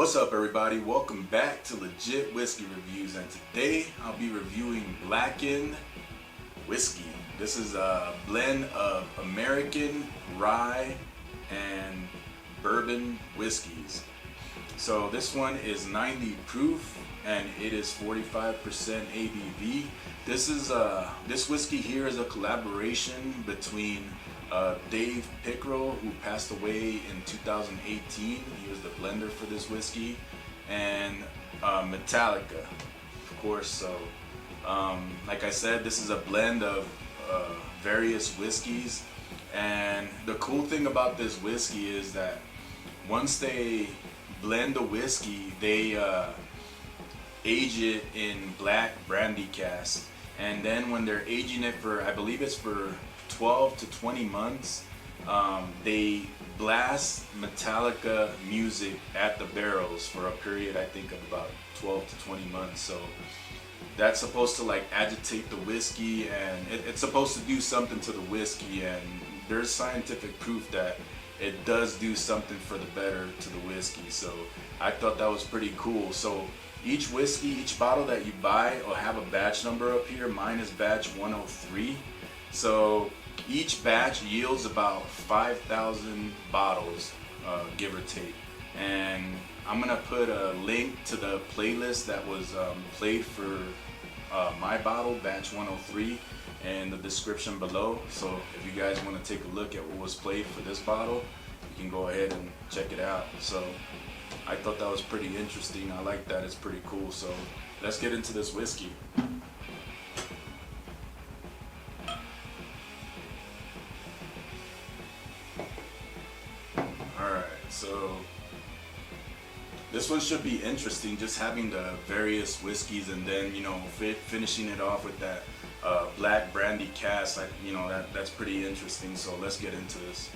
What's up, everybody? Welcome back to Legit Whiskey Reviews, and today I'll be reviewing Blackened Whiskey. This is a blend of American rye and bourbon whiskeys. So this one is 90 proof and it is 45% ABV. This whiskey here is a collaboration between Dave Pickrell, who passed away in 2018. He was the blender for this whiskey, and Metallica, of course. So, like I said, this is a blend of various whiskeys, and the cool thing about this whiskey is that once they blend the whiskey, they age it in black brandy cask, and then when they're aging it for, I believe it's for 12 to 20 months, they blast Metallica music at the barrels for a period, I think, of about 12 to 20 months. So that's supposed to like agitate the whiskey, and it's supposed to do something to the whiskey, and there's scientific proof that it does do something for the better to the whiskey. So I thought that was pretty cool. So each whiskey, each bottle that you buy will have a batch number up here. Mine is batch 103. So each batch yields about 5,000 bottles, give or take. And I'm gonna put a link to the playlist that was played for my bottle, batch 103, in the description below. So if you guys want to take a look at what was played for this bottle, you can go ahead and check it out. So I thought that was pretty interesting. I like that. It's pretty cool. So let's get into this whiskey. Alright, so this one should be interesting, just having the various whiskeys and then, you know, finishing it off with that black brandy cask. That's pretty interesting. So let's get into this.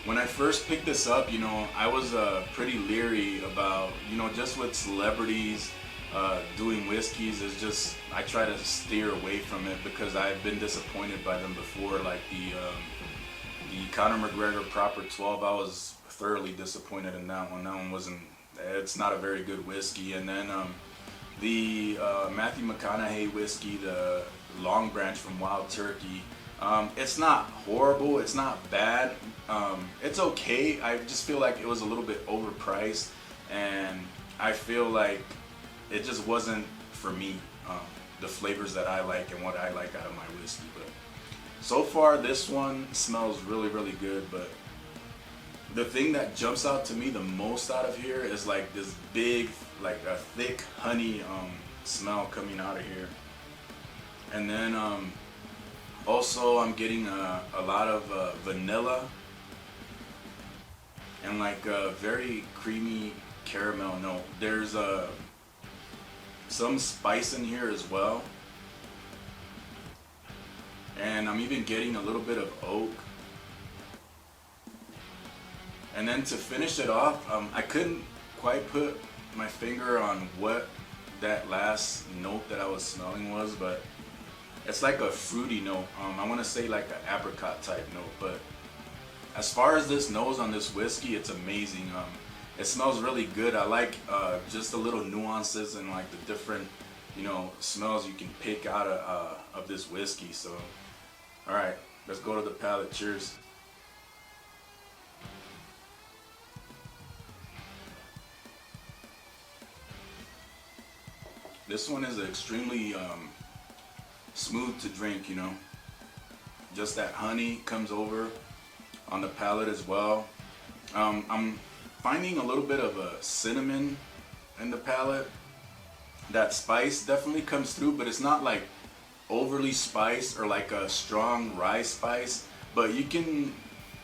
When I first picked this up, I was pretty leery about, just with celebrities doing whiskeys. Is just, I try to steer away from it because I've been disappointed by them before. Like the Conor McGregor Proper 12, I was thoroughly disappointed in that one. That one wasn't, it's not a very good whiskey. And then the Matthew McConaughey whiskey, the Long Branch from Wild Turkey, it's not horrible, it's not bad, it's okay. I just feel like it was a little bit overpriced, and I feel like it just wasn't for me, the flavors that I like and what I like out of my whiskey. But so far this one smells really, really good. But the thing that jumps out to me the most out of here is like this big, like a thick honey smell coming out of here. And then also I'm getting a lot of vanilla and like a very creamy caramel note. There's some spice in here as well, and I'm even getting a little bit of oak. And then to finish it off, I couldn't quite put my finger on what that last note that I was smelling was, but it's like a fruity note. I want to say like an apricot type note. But as far as this nose on this whiskey, it's amazing. It smells really good. I like just the little nuances and like the different, smells you can pick out of this whiskey. So, all right, let's go to the palate. Cheers. This one is extremely smooth to drink. Just that honey comes over on the palate as well. I'm finding a little bit of a cinnamon in the palate. That spice definitely comes through, but it's not like overly spiced or like a strong rye spice. But you can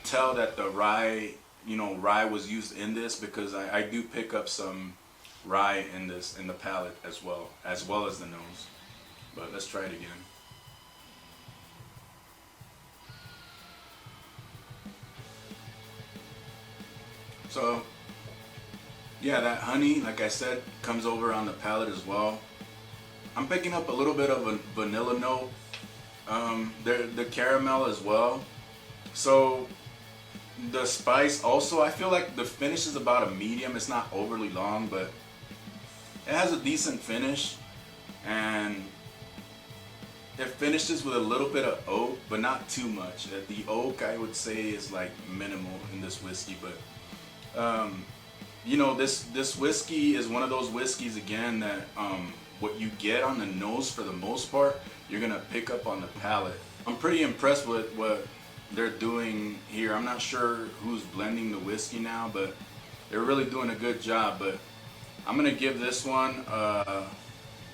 tell that the rye, rye was used in this, because I do pick up some rye in the palate as well as the nose. But let's try it again. So yeah, that honey, like I said, comes over on the palate as well. I'm picking up a little bit of a vanilla note, The caramel as well. So the spice also, I feel like the finish is about a medium. It's not overly long, but it has a decent finish, and it finishes with a little bit of oak, but not too much. The oak, I would say, is like minimal in this whiskey, but you know, this whiskey is one of those whiskeys again that what you get on the nose for the most part, you're gonna pick up on the palate. I'm pretty impressed with what they're doing here. I'm not sure who's blending the whiskey now, but they're really doing a good job. But I'm gonna give this one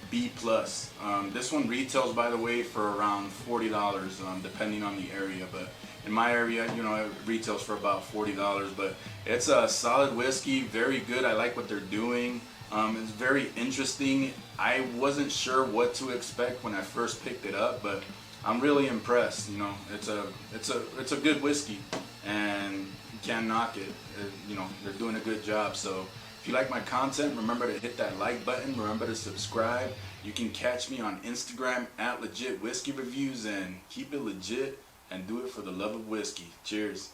B+. This one retails, by the way, for around $40, depending on the area. But in my area, you know, it retails for about $40. But it's a solid whiskey, very good. I like what they're doing. It's very interesting. I wasn't sure what to expect when I first picked it up, but I'm really impressed. You know, it's a good whiskey, and you can't knock it. You know, they're doing a good job. So if you like my content, remember to hit that like button. Remember to subscribe. You can catch me on Instagram at LegitWhiskeyReviews, and keep it legit and do it for the love of whiskey. Cheers.